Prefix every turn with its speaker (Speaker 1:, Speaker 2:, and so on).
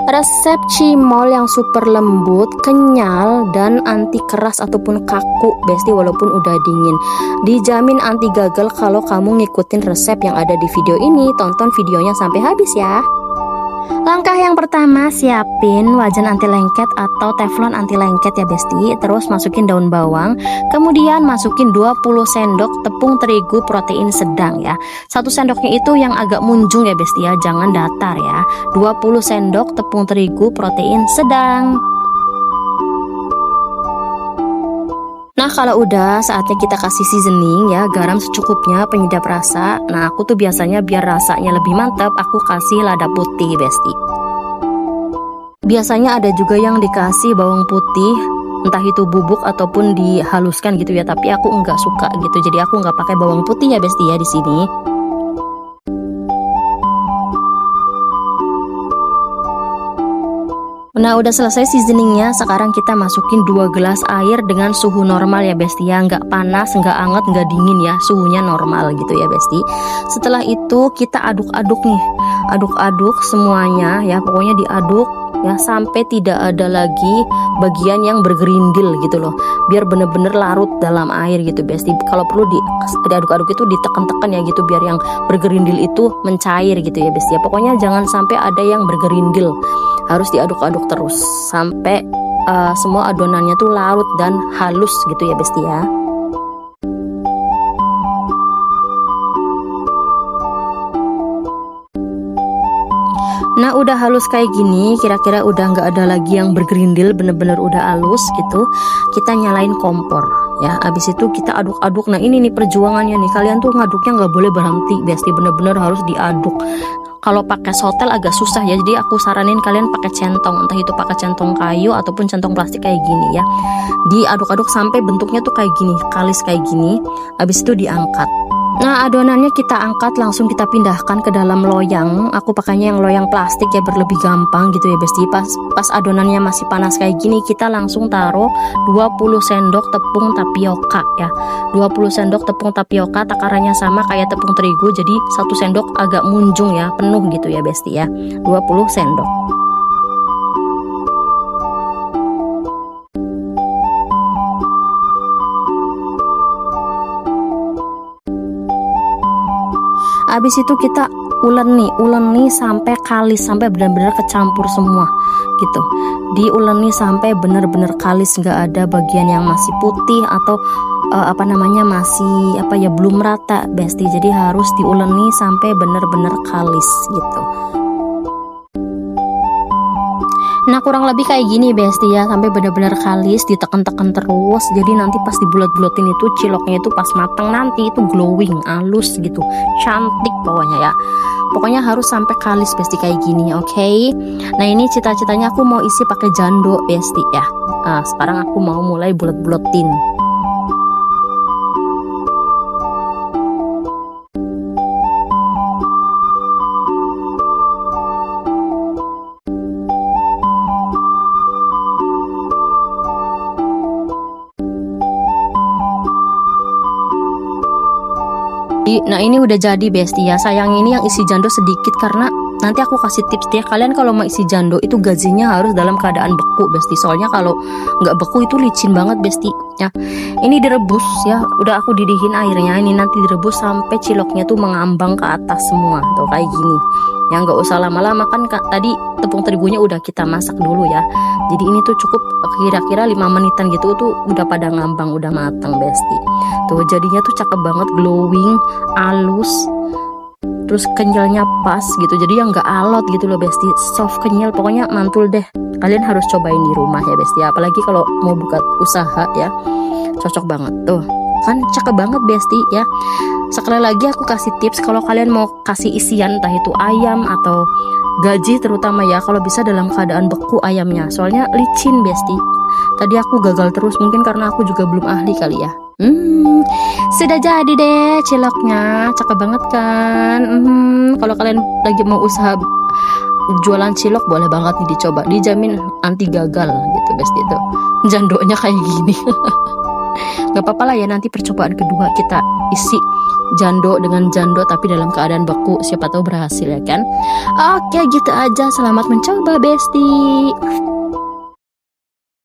Speaker 1: Resep cimol yang super lembut, kenyal, dan anti keras ataupun kaku besti walaupun udah dingin. Dijamin anti gagal kalau kamu ngikutin resep yang ada di video ini. Tonton videonya sampai habis ya. Langkah yang pertama, siapin wajan anti lengket atau teflon anti lengket ya besti. Terus masukin daun bawang, kemudian masukin 20 sendok tepung terigu protein sedang ya. 1 sendoknya itu yang agak munjung ya besti ya, jangan datar ya. 20 sendok tepung terigu protein sedang. Nah kalau udah saatnya kita kasih seasoning ya, garam secukupnya, penyedap rasa. Nah aku tuh biasanya biar rasanya lebih mantap aku kasih lada putih besti. Biasanya ada juga yang dikasih bawang putih, entah itu bubuk ataupun dihaluskan gitu ya, tapi aku enggak suka gitu, jadi aku enggak pakai bawang putih ya besti ya di sini. Nah udah selesai seasoningnya, sekarang kita masukin 2 gelas air dengan suhu normal ya besti ya, nggak panas, nggak anget, nggak dingin ya, suhunya normal gitu ya besti. Setelah itu kita aduk-aduk nih, aduk-aduk semuanya ya, pokoknya diaduk ya sampai tidak ada lagi bagian yang bergerindil gitu loh, biar bener-bener larut dalam air gitu besti. Kalau perlu diaduk-aduk itu ditekan-tekan ya gitu, biar yang bergerindil itu mencair gitu ya besti ya. Pokoknya jangan sampai ada yang bergerindil, harus diaduk-aduk terus sampai semua adonannya tuh larut dan halus gitu ya besti ya. Nah udah halus kayak gini, kira-kira udah nggak ada lagi yang bergerindil, bener-bener udah halus gitu. Kita nyalain kompor ya, abis itu kita aduk-aduk. Nah ini nih perjuangannya nih, kalian tuh ngaduknya nggak boleh berhenti besti, bener-bener harus diaduk. Kalau pakai sotel agak susah ya, jadi aku saranin kalian pakai centong, entah itu pakai centong kayu ataupun centong plastik kayak gini ya. Diaduk-aduk sampai bentuknya tuh kayak gini, kalis kayak gini. Habis itu diangkat. Nah adonannya kita angkat, langsung kita pindahkan ke dalam loyang. Aku pakainya yang loyang plastik ya, biar lebih gampang gitu ya besti. Pas adonannya masih panas kayak gini, kita langsung taruh 20 sendok tepung tapioka ya. 20 sendok tepung tapioka, takarannya sama kayak tepung terigu, jadi 1 sendok agak munjung ya, penuh gitu ya besti ya. 20 sendok. Habis itu kita uleni sampai kalis, sampai benar-benar kecampur semua gitu. Diuleni sampai benar-benar kalis, nggak ada bagian yang masih putih atau masih belum rata besti. Jadi harus diuleni sampai benar-benar kalis gitu. Nah kurang lebih kayak gini besti ya, sampai benar-benar kalis, ditekan-tekan terus. Jadi nanti pas dibulat-bulatin itu ciloknya itu pas matang nanti itu glowing, halus gitu, cantik pokoknya ya. Pokoknya harus sampai kalis besti kayak gini, oke? Nah ini cita-citanya aku mau isi pakai jando besti ya. Nah sekarang aku mau mulai bulat-bulatin. Nah ini udah jadi besti ya. Sayang ini yang isi jando sedikit, karena nanti aku kasih tips ya, kalian kalau mau isi jando itu gazinya harus dalam keadaan beku besti. Soalnya kalau nggak beku itu licin banget besti ya. Ini direbus ya, udah aku didihin airnya. Ini nanti direbus sampai ciloknya tuh mengambang ke atas semua tuh kayak gini ya. Nggak usah lama-lama kan tadi tepung terigunya udah kita masak dulu ya. Jadi ini tuh cukup kira-kira 5 menitan gitu tuh udah pada ngambang, udah matang besti. Tuh jadinya tuh cakep banget, glowing, halus, terus kenyalnya pas gitu. Jadi yang nggak alot gitu loh besti, soft kenyal, pokoknya mantul deh. Kalian harus cobain di rumah ya besti, apalagi kalau mau buka usaha ya, cocok banget tuh kan, cakep banget besti ya. Sekali lagi aku kasih tips, kalau kalian mau kasih isian entah itu ayam atau gaji terutama ya, kalau bisa dalam keadaan beku ayamnya, soalnya licin besti. Tadi aku gagal terus, mungkin karena aku juga belum ahli kali ya. Sudah jadi deh ciloknya, cakep banget kan. Kalau kalian lagi mau usaha jualan cilok boleh banget nih dicoba, dijamin anti gagal gitu besti. Tuh jandonya kayak gini. Gak apa-apa lah ya, nanti percobaan kedua kita isi jando dengan jando tapi dalam keadaan beku, siapa tahu berhasil ya kan. Oke gitu aja, selamat mencoba Besti.